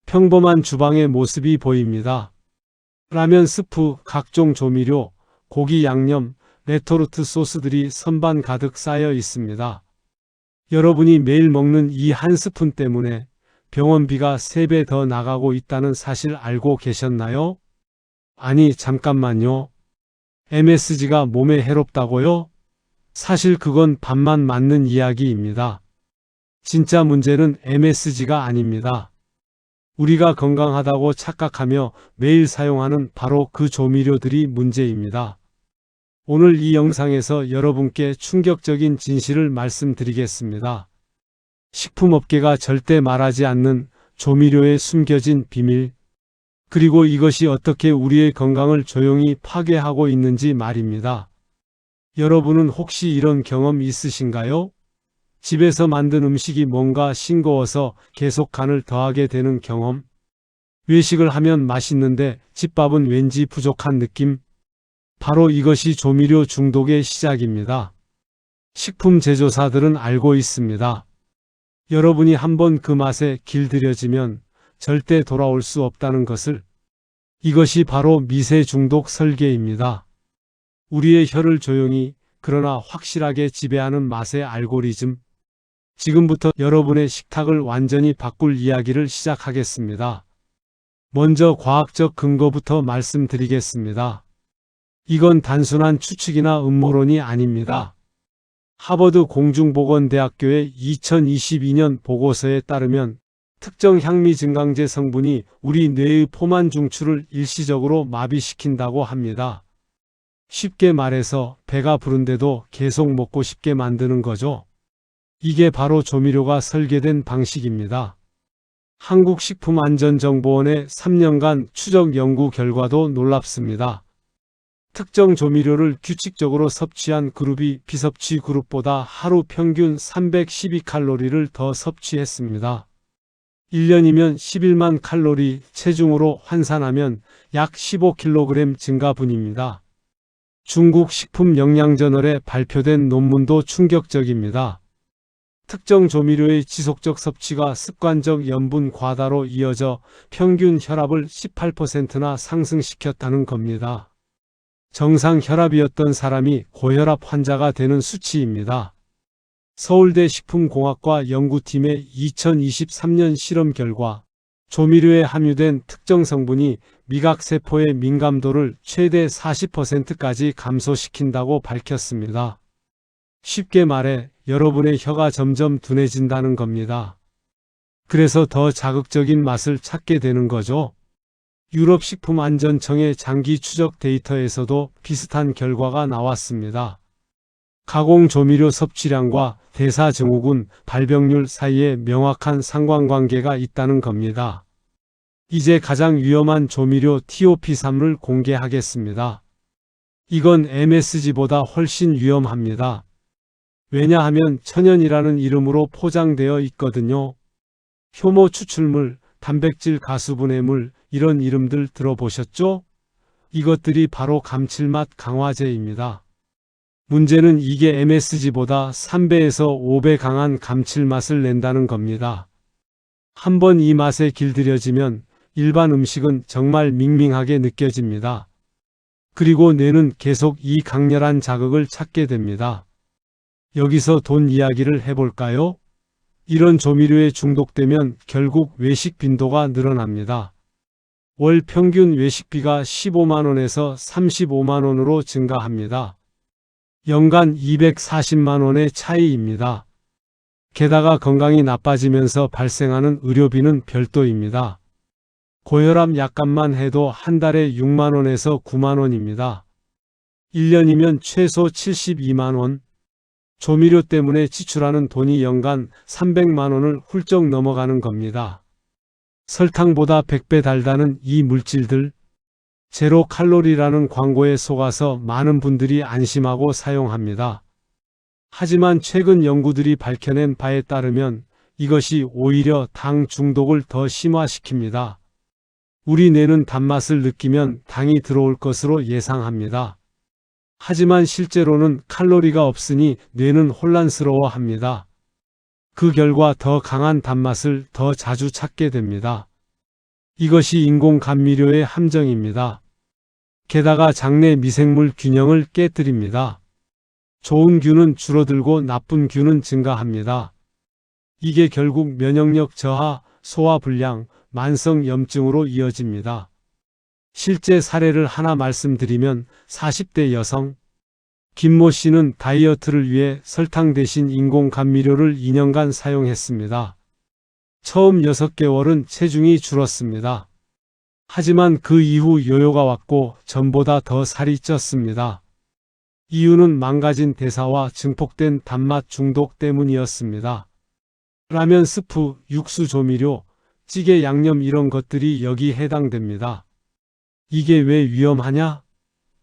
평범한 주방의 모습이 보입니다. 라면 스프, 각종 조미료, 고기 양념, 레토르트 소스들이 선반 가득 쌓여 있습니다. 여러분이 매일 먹는 이 한 스푼 때문에 병원비가 3배 더 나가고 있다는 사실 알고 계셨나요? 아니, 잠깐만요. MSG가 몸에 해롭다고요? 사실 그건 반만 맞는 이야기입니다. 진짜 문제는 MSG가 아닙니다. 우리가 건강하다고 착각하며 매일 사용하는 바로 그 조미료들이 문제입니다. 오늘 이 영상에서 여러분께 충격적인 진실을 말씀드리겠습니다. 식품업계가 절대 말하지 않는 조미료의 숨겨진 비밀, 그리고 이것이 어떻게 우리의 건강을 조용히 파괴하고 있는지 말입니다. 여러분은 혹시 이런 경험 있으신가요? 집에서 만든 음식이 뭔가 싱거워서 계속 간을 더하게 되는 경험? 외식을 하면 맛있는데 집밥은 왠지 부족한 느낌? 바로 이것이 조미료 중독의 시작입니다. 식품 제조사들은 알고 있습니다. 여러분이 한번 그 맛에 길들여지면 절대 돌아올 수 없다는 것을. 이것이 바로 미세 중독 설계입니다. 우리의 혀를 조용히 그러나 확실하게 지배하는 맛의 알고리즘. 지금부터 여러분의 식탁을 완전히 바꿀 이야기를 시작하겠습니다. 먼저 과학적 근거부터 말씀드리겠습니다. 이건 단순한 추측이나 음모론이 아닙니다. 하버드 공중보건대학교의 2022년 보고서에 따르면 특정 향미 증강제 성분이 우리 뇌의 포만 중추를 일시적으로 마비시킨다고 합니다. 쉽게 말해서 배가 부른데도 계속 먹고 싶게 만드는 거죠. 이게 바로 조미료가 설계된 방식입니다. 한국식품안전정보원의 3년간 추적 연구 결과도 놀랍습니다. 특정 조미료를 규칙적으로 섭취한 그룹이 비섭취 그룹보다 하루 평균 312칼로리를 더 섭취했습니다. 1년이면 11만 칼로리, 체중으로 환산하면 약 15kg 증가분입니다. 중국 식품영양저널에 발표된 논문도 충격적입니다. 특정 조미료의 지속적 섭취가 습관적 염분 과다로 이어져 평균 혈압을 18%나 상승시켰다는 겁니다. 정상 혈압이었던 사람이 고혈압 환자가 되는 수치입니다. 서울대 식품공학과 연구팀의 2023년 실험 결과 조미료에 함유된 특정 성분이 미각세포의 민감도를 최대 40%까지 감소시킨다고 밝혔습니다. 쉽게 말해 여러분의 혀가 점점 둔해진다는 겁니다. 그래서 더 자극적인 맛을 찾게 되는 거죠. 유럽식품안전청의 장기 추적 데이터에서도 비슷한 결과가 나왔습니다. 가공 조미료 섭취량과 대사증후군 발병률 사이에 명확한 상관관계가 있다는 겁니다. 이제 가장 위험한 조미료 TOP3를 공개하겠습니다. 이건 MSG보다 훨씬 위험합니다. 왜냐하면 천연이라는 이름으로 포장되어 있거든요. 효모 추출물, 단백질 가수분해물, 이런 이름들 들어보셨죠? 이것들이 바로 감칠맛 강화제입니다. 문제는 이게 MSG보다 3배에서 5배 강한 감칠맛을 낸다는 겁니다. 한번 이 맛에 길들여지면 일반 음식은 정말 밍밍하게 느껴집니다. 그리고 뇌는 계속 이 강렬한 자극을 찾게 됩니다. 여기서 돈 이야기를 해볼까요? 이런 조미료에 중독되면 결국 외식 빈도가 늘어납니다. 월 평균 외식비가 15만원에서 35만원으로 증가합니다. 연간 240만원의 차이입니다. 게다가 건강이 나빠지면서 발생하는 의료비는 별도입니다. 고혈압 약값만 해도 한 달에 6만원에서 9만원입니다. 1년이면 최소 72만원. 조미료 때문에 지출하는 돈이 연간 300만원을 훌쩍 넘어가는 겁니다. 설탕보다 100배 달다는 이 물질들, 제로 칼로리라는 광고에 속아서 많은 분들이 안심하고 사용합니다. 하지만 최근 연구들이 밝혀낸 바에 따르면 이것이 오히려 당 중독을 더 심화시킵니다. 우리 뇌는 단맛을 느끼면 당이 들어올 것으로 예상합니다. 하지만 실제로는 칼로리가 없으니 뇌는 혼란스러워합니다. 그 결과 더 강한 단맛을 더 자주 찾게 됩니다. 이것이 인공 감미료의 함정입니다. 게다가 장내 미생물 균형을 깨뜨립니다. 좋은 균은 줄어들고 나쁜 균은 증가합니다. 이게 결국 면역력 저하, 소화불량, 만성염증으로 이어집니다. 실제 사례를 하나 말씀드리면 40대 여성 김모 씨는 다이어트를 위해 설탕 대신 인공 감미료를 2년간 사용했습니다. 처음 6개월은 체중이 줄었습니다. 하지만 그 이후 요요가 왔고 전보다 더 살이 쪘습니다. 이유는 망가진 대사와 증폭된 단맛 중독 때문이었습니다. 라면 스프, 육수 조미료, 찌개 양념 이런 것들이 여기 해당됩니다. 이게 왜 위험하냐?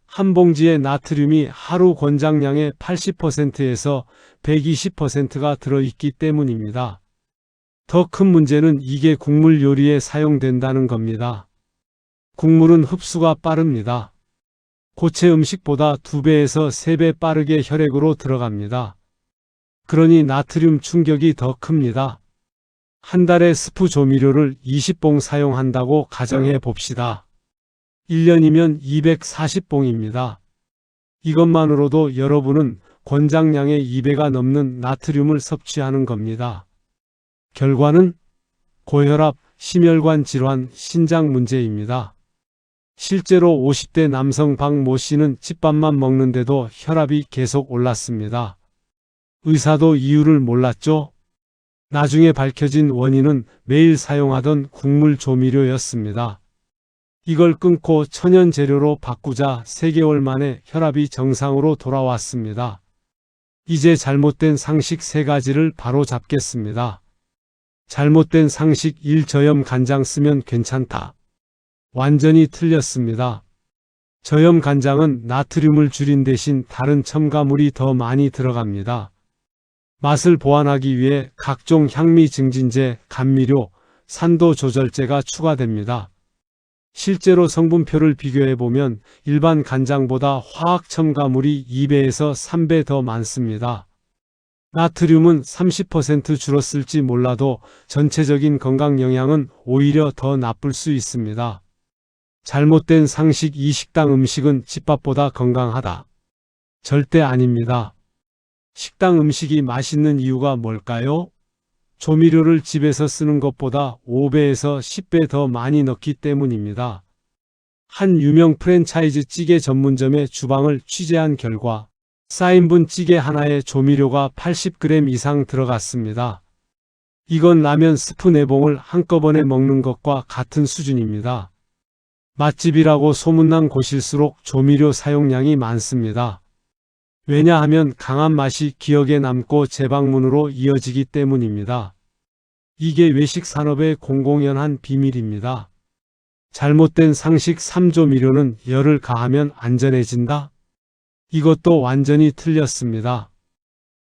한 봉지의 나트륨이 하루 권장량의 80%에서 120%가 들어있기 때문입니다. 더 큰 문제는 이게 국물 요리에 사용된다는 겁니다. 국물은 흡수가 빠릅니다. 고체 음식보다 2배에서 3배 빠르게 혈액으로 들어갑니다. 그러니 나트륨 충격이 더 큽니다. 한 달에 스프 조미료를 20봉 사용한다고 가정해 봅시다. 1년이면 240봉입니다. 이것만으로도 여러분은 권장량의 2배가 넘는 나트륨을 섭취하는 겁니다. 결과는 고혈압, 심혈관 질환, 신장 문제입니다. 실제로 50대 남성 박모 씨는 집밥만 먹는데도 혈압이 계속 올랐습니다. 의사도 이유를 몰랐죠? 나중에 밝혀진 원인은 매일 사용하던 국물 조미료였습니다. 이걸 끊고 천연 재료로 바꾸자 3개월 만에 혈압이 정상으로 돌아왔습니다. 이제 잘못된 상식 3가지를 바로 잡겠습니다. 잘못된 상식 1. 저염 간장 쓰면 괜찮다. 완전히 틀렸습니다. 저염 간장은 나트륨을 줄인 대신 다른 첨가물이 더 많이 들어갑니다. 맛을 보완하기 위해 각종 향미 증진제, 감미료, 산도 조절제가 추가됩니다. 실제로 성분표를 비교해보면 일반 간장보다 화학 첨가물이 2배에서 3배 더 많습니다. 나트륨은 30% 줄었을지 몰라도 전체적인 건강 영향은 오히려 더 나쁠 수 있습니다. 잘못된 상식 2. 식당 음식은 집밥보다 건강하다. 절대 아닙니다. 식당 음식이 맛있는 이유가 뭘까요? 조미료를 집에서 쓰는 것보다 5배에서 10배 더 많이 넣기 때문입니다. 한 유명 프랜차이즈 찌개 전문점의 주방을 취재한 결과 4인분 찌개 하나에 조미료가 80g 이상 들어갔습니다. 이건 라면 스프 4봉을 한꺼번에 먹는 것과 같은 수준입니다. 맛집이라고 소문난 곳일수록 조미료 사용량이 많습니다. 왜냐하면 강한 맛이 기억에 남고 재방문으로 이어지기 때문입니다. 이게 외식 산업의 공공연한 비밀입니다. 잘못된 상식 3조미료는 열을 가하면 안전해진다? 이것도 완전히 틀렸습니다.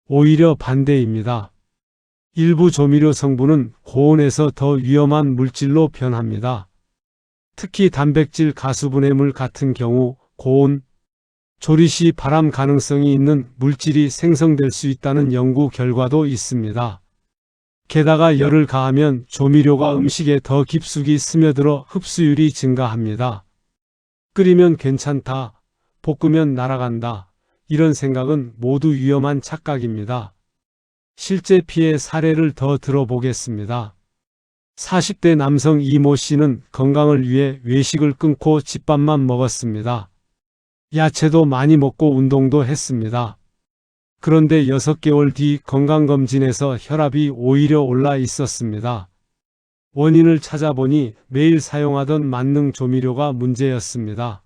오히려 반대입니다. 일부 조미료 성분은 고온에서 더 위험한 물질로 변합니다. 특히 단백질 가수분해물 같은 경우 고온, 조리 시 발암 가능성이 있는 물질이 생성될 수 있다는 연구 결과도 있습니다. 게다가 열을 가하면 조미료가 음식에 더 깊숙이 스며들어 흡수율이 증가합니다. 끓이면 괜찮다, 볶으면 날아간다, 이런 생각은 모두 위험한 착각입니다. 실제 피해 사례를 더 들어보겠습니다. 40대 남성 이모 씨는 건강을 위해 외식을 끊고 집밥만 먹었습니다. 야채도 많이 먹고 운동도 했습니다. 그런데 6개월 뒤 건강검진에서 혈압이 오히려 올라 있었습니다. 원인을 찾아보니 매일 사용하던 만능 조미료가 문제였습니다.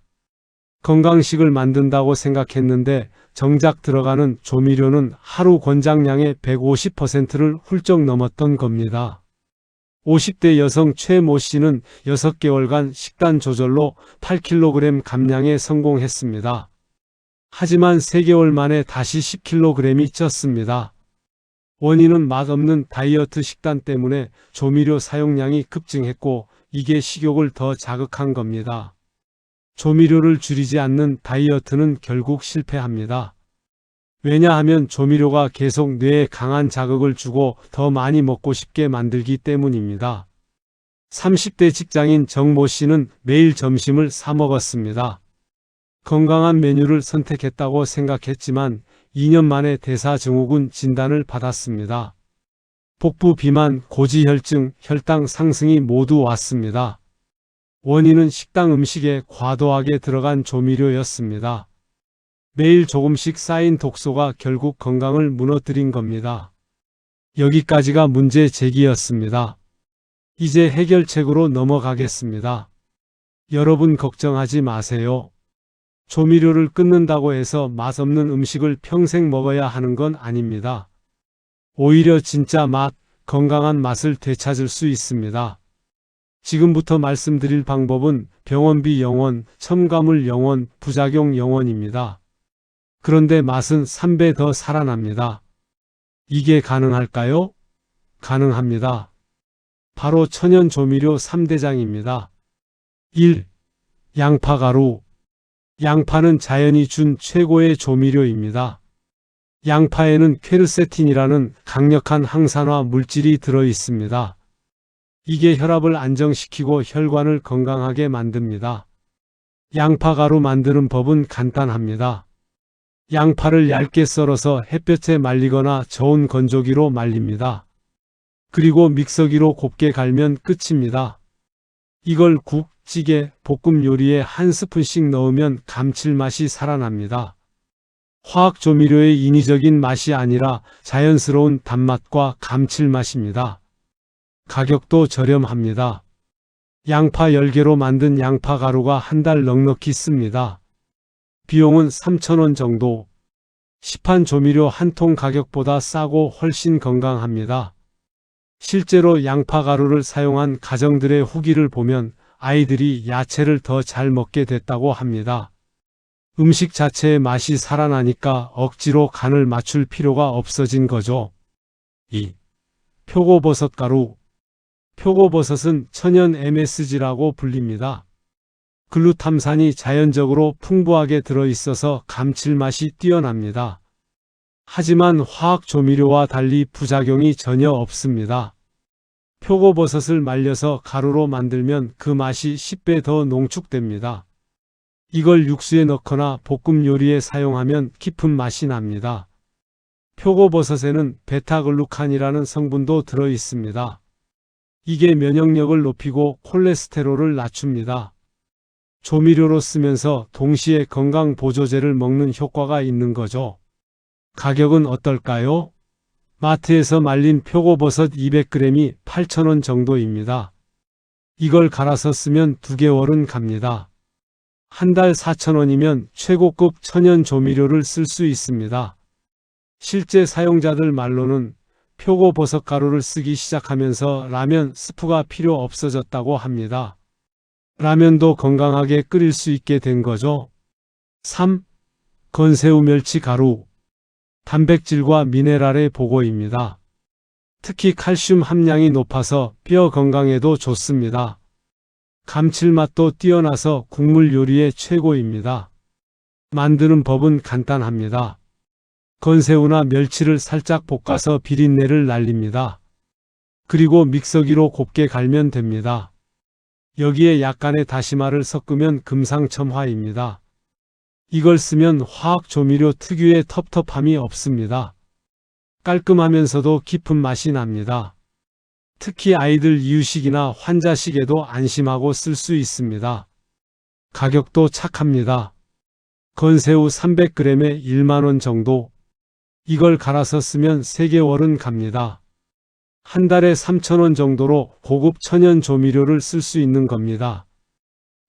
건강식을 만든다고 생각했는데 정작 들어가는 조미료는 하루 권장량의 150%를 훌쩍 넘었던 겁니다. 50대 여성 최모 씨는 6개월간 식단 조절로 8kg 감량에 성공했습니다. 하지만 3개월 만에 다시 10kg이 쪘습니다. 원인은 맛없는 다이어트 식단 때문에 조미료 사용량이 급증했고 이게 식욕을 더 자극한 겁니다. 조미료를 줄이지 않는 다이어트는 결국 실패합니다. 왜냐하면 조미료가 계속 뇌에 강한 자극을 주고 더 많이 먹고 싶게 만들기 때문입니다. 30대 직장인 정모 씨는 매일 점심을 사 먹었습니다. 건강한 메뉴를 선택했다고 생각했지만 2년 만에 대사증후군 진단을 받았습니다. 복부 비만, 고지혈증, 혈당 상승이 모두 왔습니다. 원인은 식당 음식에 과도하게 들어간 조미료였습니다. 매일 조금씩 쌓인 독소가 결국 건강을 무너뜨린 겁니다. 여기까지가 문제 제기였습니다. 이제 해결책으로 넘어가겠습니다. 여러분 걱정하지 마세요. 조미료를 끊는다고 해서 맛없는 음식을 평생 먹어야 하는 건 아닙니다. 오히려 진짜 맛, 건강한 맛을 되찾을 수 있습니다. 지금부터 말씀드릴 방법은 병원비 0원, 첨가물 0원, 부작용 0원입니다. 그런데 맛은 3배 더 살아납니다. 이게 가능할까요? 가능합니다. 바로 천연 조미료 3대장입니다. 1. 양파가루. 양파는 자연이 준 최고의 조미료입니다. 양파에는 퀘르세틴이라는 강력한 항산화 물질이 들어 있습니다. 이게 혈압을 안정시키고 혈관을 건강하게 만듭니다. 양파가루 만드는 법은 간단합니다. 양파를 얇게 썰어서 햇볕에 말리거나 저온 건조기로 말립니다. 그리고 믹서기로 곱게 갈면 끝입니다. 이걸 국, 찌개, 볶음 요리에 한 스푼씩 넣으면 감칠맛이 살아납니다. 화학 조미료의 인위적인 맛이 아니라 자연스러운 단맛과 감칠맛입니다. 가격도 저렴합니다. 양파 10개로 만든 양파 가루가 한 달 넉넉히 씁니다. 비용은 3,000원 정도. 시판 조미료 한 통 가격보다 싸고 훨씬 건강합니다. 실제로 양파 가루를 사용한 가정들의 후기를 보면 아이들이 야채를 더 잘 먹게 됐다고 합니다. 음식 자체의 맛이 살아나니까 억지로 간을 맞출 필요가 없어진 거죠. 2. 표고버섯 가루. 표고버섯은 천연 MSG라고 불립니다. 글루탐산이 자연적으로 풍부하게 들어있어서 감칠맛이 뛰어납니다. 하지만 화학 조미료와 달리 부작용이 전혀 없습니다. 표고버섯을 말려서 가루로 만들면 그 맛이 10배 더 농축됩니다. 이걸 육수에 넣거나 볶음 요리에 사용하면 깊은 맛이 납니다. 표고버섯에는 베타글루칸이라는 성분도 들어 있습니다. 이게 면역력을 높이고 콜레스테롤을 낮춥니다. 조미료로 쓰면서 동시에 건강보조제를 먹는 효과가 있는 거죠. 가격은 어떨까요? 마트에서 말린 표고버섯 200g이 8,000원 정도입니다. 이걸 갈아서 쓰면 2개월은 갑니다. 한 달 4,000원이면 최고급 천연 조미료를 쓸 수 있습니다. 실제 사용자들 말로는 표고버섯 가루를 쓰기 시작하면서 라면 스프가 필요 없어졌다고 합니다. 라면도 건강하게 끓일 수 있게 된 거죠. 3. 건새우 멸치 가루. 단백질과 미네랄의 보고입니다. 특히 칼슘 함량이 높아서 뼈 건강에도 좋습니다. 감칠맛도 뛰어나서 국물 요리에 최고입니다. 만드는 법은 간단합니다. 건새우나 멸치를 살짝 볶아서 비린내를 날립니다. 그리고 믹서기로 곱게 갈면 됩니다. 여기에 약간의 다시마를 섞으면 금상첨화입니다. 이걸 쓰면 화학 조미료 특유의 텁텁함이 없습니다. 깔끔하면서도 깊은 맛이 납니다. 특히 아이들 이유식이나 환자식에도 안심하고 쓸 수 있습니다. 가격도 착합니다. 건새우 300g에 1만원 정도. 이걸 갈아서 쓰면 3개월은 갑니다. 한 달에 3,000원 정도로 고급 천연 조미료를 쓸 수 있는 겁니다.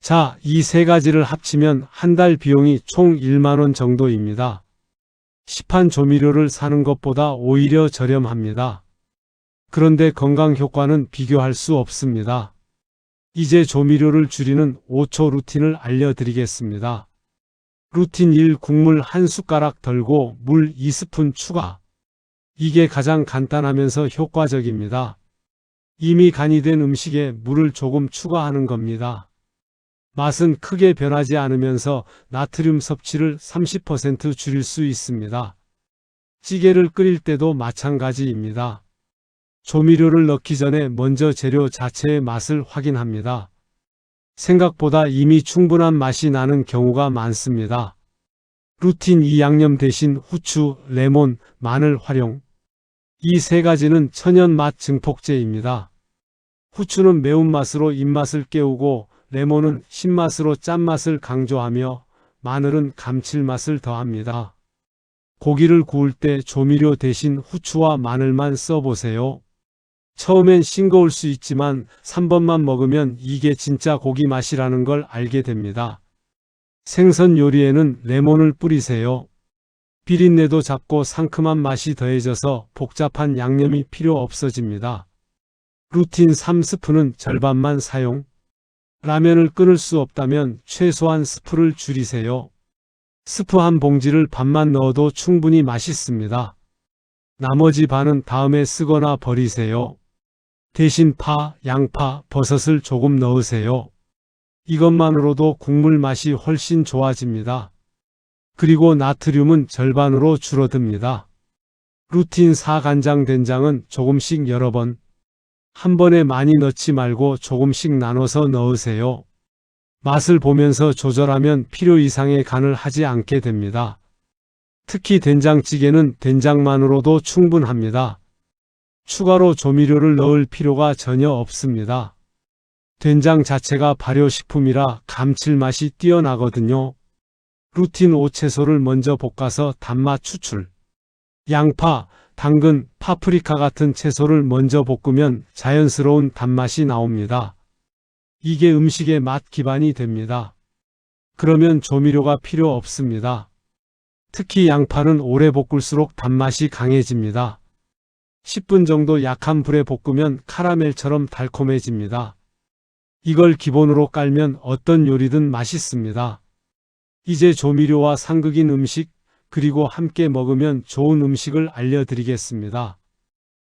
자, 이 세 가지를 합치면 한 달 비용이 총 1만원 정도입니다. 시판 조미료를 사는 것보다 오히려 저렴합니다. 그런데 건강 효과는 비교할 수 없습니다. 이제 조미료를 줄이는 5초 루틴을 알려드리겠습니다. 루틴 1. 국물 1숟가락 덜고 물 2스푼 추가. 이게 가장 간단하면서 효과적입니다. 이미 간이 된 음식에 물을 조금 추가하는 겁니다. 맛은 크게 변하지 않으면서 나트륨 섭취를 30% 줄일 수 있습니다. 찌개를 끓일 때도 마찬가지입니다. 조미료를 넣기 전에 먼저 재료 자체의 맛을 확인합니다. 생각보다 이미 충분한 맛이 나는 경우가 많습니다. 루틴 이 양념 대신 후추, 레몬, 마늘 활용. 이 세 가지는 천연 맛 증폭제입니다. 후추는 매운맛으로 입맛을 깨우고 레몬은 신맛으로 짠맛을 강조하며 마늘은 감칠맛을 더합니다. 고기를 구울 때 조미료 대신 후추와 마늘만 써보세요. 처음엔 싱거울 수 있지만 3번만 먹으면 이게 진짜 고기 맛이라는 걸 알게 됩니다. 생선 요리에는 레몬을 뿌리세요. 비린내도 잡고 상큼한 맛이 더해져서 복잡한 양념이 필요 없어집니다. 루틴 3스푼은 절반만 사용. 라면을 끊을 수 없다면 최소한 스프를 줄이세요. 스프 한 봉지를 반만 넣어도 충분히 맛있습니다. 나머지 반은 다음에 쓰거나 버리세요. 대신 파, 양파, 버섯을 조금 넣으세요. 이것만으로도 국물 맛이 훨씬 좋아집니다. 그리고 나트륨은 절반으로 줄어듭니다. 루틴 4 간장 된장은 조금씩 여러 번. 한 번에 많이 넣지 말고 조금씩 나눠서 넣으세요. 맛을 보면서 조절하면 필요 이상의 간을 하지 않게 됩니다. 특히 된장찌개는 된장만으로도 충분합니다. 추가로 조미료를 넣을 필요가 전혀 없습니다. 된장 자체가 발효식품이라 감칠맛이 뛰어나거든요. 루틴 5 채소를 먼저 볶아서 단맛 추출. 양파, 당근, 파프리카 같은 채소를 먼저 볶으면 자연스러운 단맛이 나옵니다. 이게 음식의 맛 기반이 됩니다. 그러면 조미료가 필요 없습니다. 특히 양파는 오래 볶을수록 단맛이 강해집니다. 10분 정도 약한 불에 볶으면 카라멜처럼 달콤해집니다. 이걸 기본으로 깔면 어떤 요리든 맛있습니다. 이제 조미료와 상극인 음식, 그리고 함께 먹으면 좋은 음식을 알려드리겠습니다.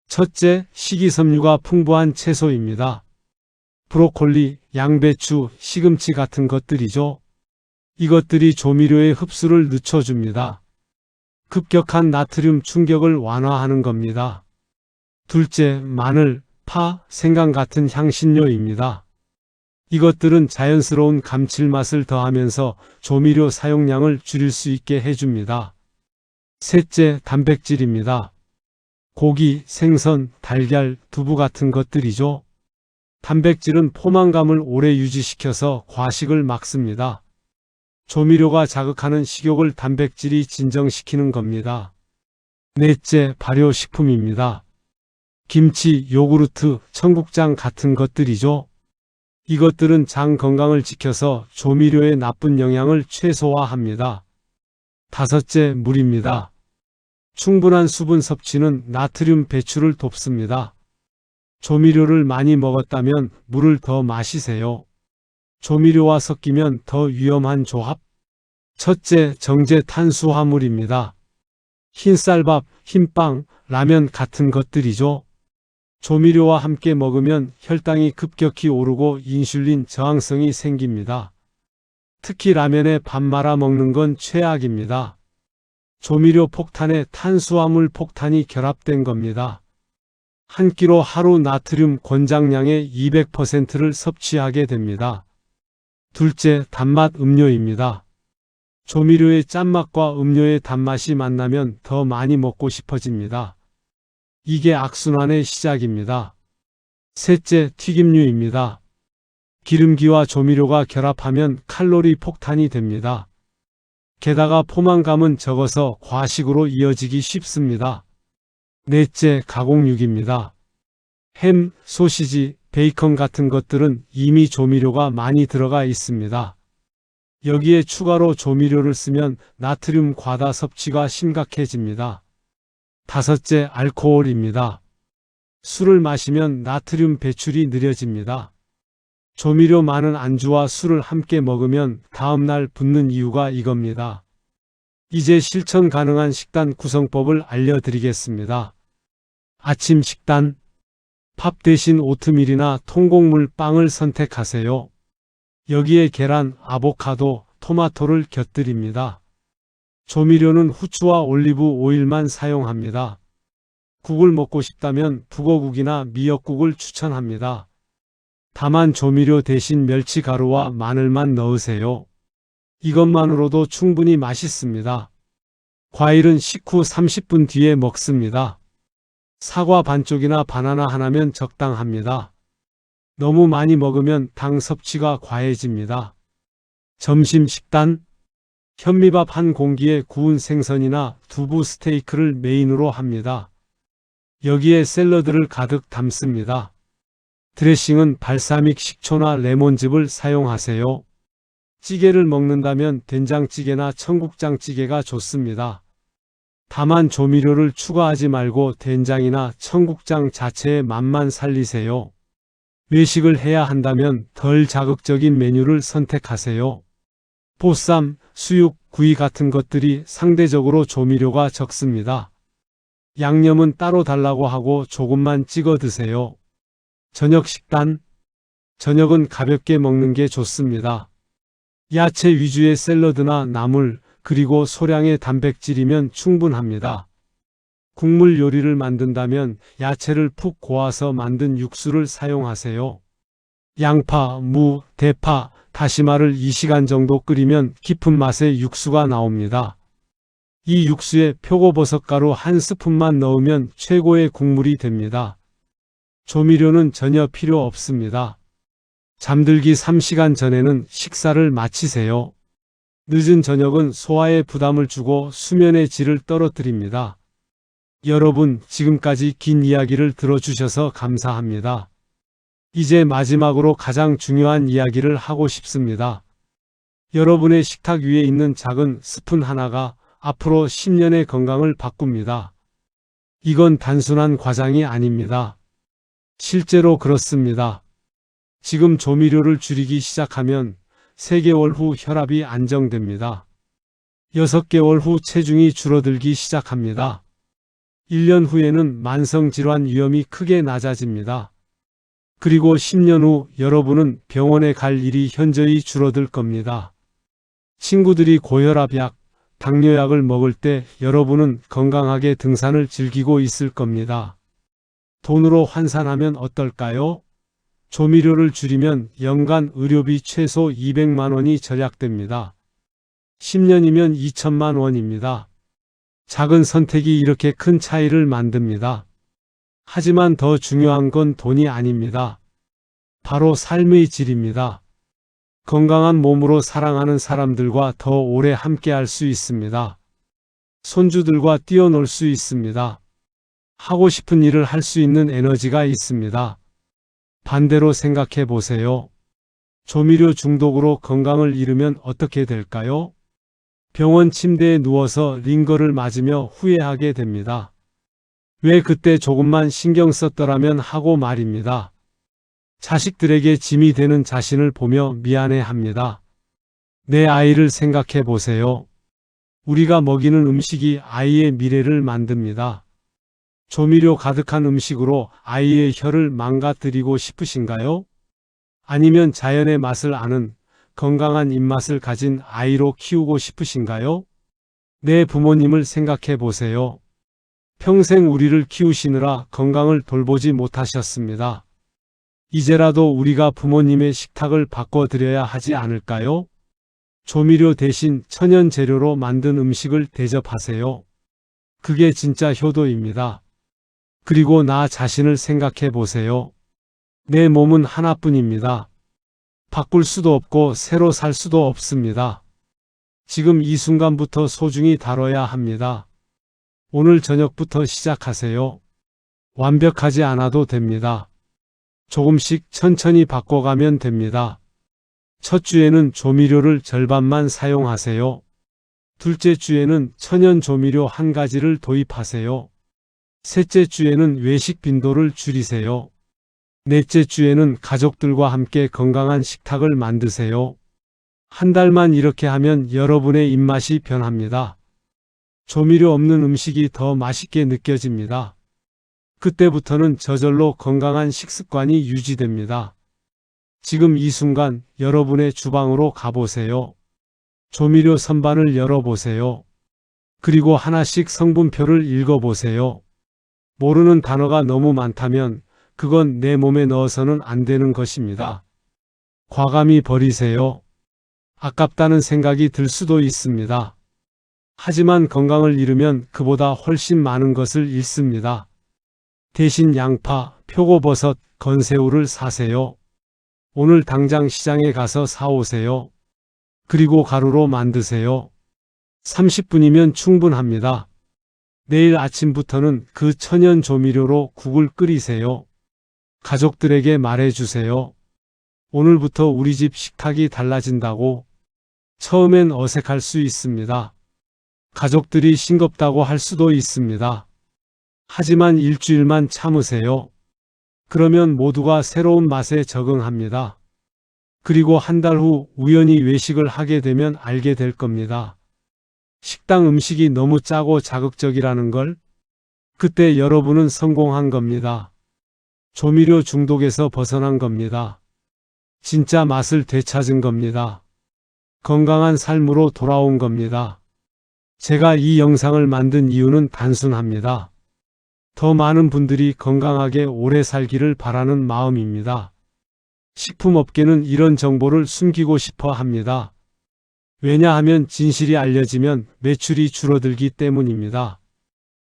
첫째, 식이섬유가 풍부한 채소입니다. 브로콜리, 양배추, 시금치 같은 것들이죠. 이것들이 조미료의 흡수를 늦춰줍니다. 급격한 나트륨 충격을 완화하는 겁니다. 둘째, 마늘, 파, 생강 같은 향신료입니다. 이것들은 자연스러운 감칠맛을 더하면서 조미료 사용량을 줄일 수 있게 해줍니다. 셋째, 단백질입니다. 고기, 생선, 달걀, 두부 같은 것들이죠. 단백질은 포만감을 오래 유지시켜서 과식을 막습니다. 조미료가 자극하는 식욕을 단백질이 진정시키는 겁니다. 넷째, 발효식품입니다. 김치, 요구르트, 청국장 같은 것들이죠. 이것들은 장 건강을 지켜서 조미료의 나쁜 영향을 최소화합니다. 다섯째, 물입니다. 충분한 수분 섭취는 나트륨 배출을 돕습니다. 조미료를 많이 먹었다면 물을 더 마시세요. 조미료와 섞이면 더 위험한 조합. 첫째, 정제 탄수화물입니다. 흰쌀밥, 흰빵, 라면 같은 것들이죠. 조미료와 함께 먹으면 혈당이 급격히 오르고 인슐린 저항성이 생깁니다. 특히 라면에 밥 말아 먹는 건 최악입니다. 조미료 폭탄에 탄수화물 폭탄이 결합된 겁니다. 한 끼로 하루 나트륨 권장량의 200%를 섭취하게 됩니다. 둘째, 단맛 음료입니다. 조미료의 짠맛과 음료의 단맛이 만나면 더 많이 먹고 싶어집니다. 이게 악순환의 시작입니다. 셋째, 튀김류입니다. 기름기와 조미료가 결합하면 칼로리 폭탄이 됩니다. 게다가 포만감은 적어서 과식으로 이어지기 쉽습니다. 넷째, 가공육입니다. 햄, 소시지, 베이컨 같은 것들은 이미 조미료가 많이 들어가 있습니다. 여기에 추가로 조미료를 쓰면 나트륨 과다 섭취가 심각해집니다. 다섯째, 알코올입니다. 술을 마시면 나트륨 배출이 느려집니다. 조미료 많은 안주와 술을 함께 먹으면 다음날 붓는 이유가 이겁니다. 이제 실천 가능한 식단 구성법을 알려드리겠습니다. 아침 식단. 밥 대신 오트밀이나 통곡물 빵을 선택하세요. 여기에 계란, 아보카도, 토마토를 곁들입니다. 조미료는 후추와 올리브 오일만 사용합니다. 국을 먹고 싶다면 북어국이나 미역국을 추천합니다. 다만 조미료 대신 멸치가루와 마늘만 넣으세요. 이것만으로도 충분히 맛있습니다. 과일은 식후 30분 뒤에 먹습니다. 사과 반쪽이나 바나나 하나면 적당합니다. 너무 많이 먹으면 당 섭취가 과해집니다. 점심 식단: 현미밥 한 공기에 구운 생선이나 두부 스테이크를 메인으로 합니다. 여기에 샐러드를 가득 담습니다. 드레싱은 발사믹 식초나 레몬즙을 사용하세요. 찌개를 먹는다면 된장찌개나 청국장찌개가 좋습니다. 다만 조미료를 추가하지 말고 된장이나 청국장 자체의 맛만 살리세요. 외식을 해야 한다면 덜 자극적인 메뉴를 선택하세요. 보쌈, 수육, 구이 같은 것들이 상대적으로 조미료가 적습니다. 양념은 따로 달라고 하고 조금만 찍어 드세요. 저녁 식단: 저녁은 가볍게 먹는 게 좋습니다. 야채 위주의 샐러드나 나물, 그리고 소량의 단백질이면 충분합니다. 국물 요리를 만든다면 야채를 푹 고아서 만든 육수를 사용하세요. 양파, 무, 대파, 다시마를 2시간 정도 끓이면 깊은 맛의 육수가 나옵니다. 이 육수에 표고버섯가루 한 스푼만 넣으면 최고의 국물이 됩니다. 조미료는 전혀 필요 없습니다. 잠들기 3시간 전에는 식사를 마치세요. 늦은 저녁은 소화에 부담을 주고 수면의 질을 떨어뜨립니다. 여러분, 지금까지 긴 이야기를 들어주셔서 감사합니다. 이제 마지막으로 가장 중요한 이야기를 하고 싶습니다. 여러분의 식탁 위에 있는 작은 스푼 하나가 앞으로 10년의 건강을 바꿉니다. 이건 단순한 과장이 아닙니다. 실제로 그렇습니다. 지금 조미료를 줄이기 시작하면 3개월 후 혈압이 안정됩니다. 6개월 후 체중이 줄어들기 시작합니다. 1년 후에는 만성질환 위험이 크게 낮아집니다. 그리고 10년 후 여러분은 병원에 갈 일이 현저히 줄어들 겁니다. 친구들이 고혈압약, 당뇨약을 먹을 때 여러분은 건강하게 등산을 즐기고 있을 겁니다. 돈으로 환산하면 어떨까요? 조미료를 줄이면 연간 의료비 최소 200만 원이 절약됩니다. 10년이면 2천만 원입니다. 작은 선택이 이렇게 큰 차이를 만듭니다. 하지만 더 중요한 건 돈이 아닙니다. 바로 삶의 질입니다. 건강한 몸으로 사랑하는 사람들과 더 오래 함께할 수 있습니다. 손주들과 뛰어놀 수 있습니다. 하고 싶은 일을 할 수 있는 에너지가 있습니다. 반대로 생각해 보세요. 조미료 중독으로 건강을 잃으면 어떻게 될까요? 병원 침대에 누워서 링거를 맞으며 후회하게 됩니다. 왜 그때 조금만 신경 썼더라면 하고 말입니다. 자식들에게 짐이 되는 자신을 보며 미안해합니다. 내 아이를 생각해 보세요. 우리가 먹이는 음식이 아이의 미래를 만듭니다. 조미료 가득한 음식으로 아이의 혀를 망가뜨리고 싶으신가요? 아니면 자연의 맛을 아는 건강한 입맛을 가진 아이로 키우고 싶으신가요? 내 부모님을 생각해 보세요. 평생 우리를 키우시느라 건강을 돌보지 못하셨습니다. 이제라도 우리가 부모님의 식탁을 바꿔드려야 하지 않을까요? 조미료 대신 천연 재료로 만든 음식을 대접하세요. 그게 진짜 효도입니다. 그리고 나 자신을 생각해 보세요. 내 몸은 하나뿐입니다. 바꿀 수도 없고 새로 살 수도 없습니다. 지금 이 순간부터 소중히 다뤄야 합니다. 오늘 저녁부터 시작하세요. 완벽하지 않아도 됩니다. 조금씩 천천히 바꿔가면 됩니다. 첫 주에는 조미료를 절반만 사용하세요. 둘째 주에는 천연 조미료 한 가지를 도입하세요. 셋째 주에는 외식 빈도를 줄이세요. 넷째 주에는 가족들과 함께 건강한 식탁을 만드세요. 한 달만 이렇게 하면 여러분의 입맛이 변합니다. 조미료 없는 음식이 더 맛있게 느껴집니다. 그때부터는 저절로 건강한 식습관이 유지됩니다. 지금 이 순간 여러분의 주방으로 가보세요. 조미료 선반을 열어보세요. 그리고 하나씩 성분표를 읽어보세요. 모르는 단어가 너무 많다면 그건 내 몸에 넣어서는 안 되는 것입니다. 과감히 버리세요. 아깝다는 생각이 들 수도 있습니다. 하지만 건강을 잃으면 그보다 훨씬 많은 것을 잃습니다. 대신 양파, 표고버섯, 건새우를 사세요. 오늘 당장 시장에 가서 사오세요. 그리고 가루로 만드세요. 30분이면 충분합니다. 내일 아침부터는 그 천연 조미료로 국을 끓이세요. 가족들에게 말해주세요. 오늘부터 우리 집 식탁이 달라진다고. 처음엔 어색할 수 있습니다. 가족들이 싱겁다고 할 수도 있습니다. 하지만 일주일만 참으세요. 그러면 모두가 새로운 맛에 적응합니다. 그리고 한 달 후 우연히 외식을 하게 되면 알게 될 겁니다. 식당 음식이 너무 짜고 자극적이라는 걸. 그때 여러분은 성공한 겁니다. 조미료 중독에서 벗어난 겁니다. 진짜 맛을 되찾은 겁니다. 건강한 삶으로 돌아온 겁니다. 제가 이 영상을 만든 이유는 단순합니다. 더 많은 분들이 건강하게 오래 살기를 바라는 마음입니다. 식품업계는 이런 정보를 숨기고 싶어 합니다. 왜냐하면 진실이 알려지면 매출이 줄어들기 때문입니다.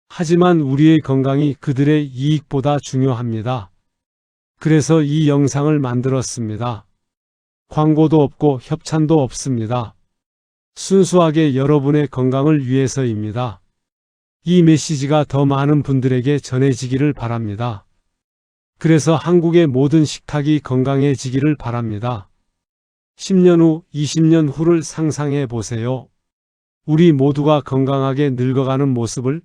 하지만 우리의 건강이 그들의 이익보다 중요합니다. 그래서 이 영상을 만들었습니다. 광고도 없고 협찬도 없습니다. 순수하게 여러분의 건강을 위해서입니다. 이 메시지가 더 많은 분들에게 전해지기를 바랍니다. 그래서 한국의 모든 식탁이 건강해지기를 바랍니다. 10년 후, 20년 후를 상상해 보세요. 우리 모두가 건강하게 늙어가는 모습을,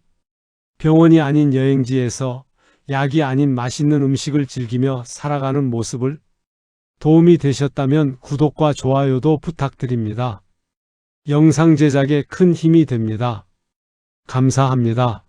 병원이 아닌 여행지에서 약이 아닌 맛있는 음식을 즐기며 살아가는 모습을. 도움이 되셨다면 구독과 좋아요도 부탁드립니다. 영상 제작에 큰 힘이 됩니다. 감사합니다.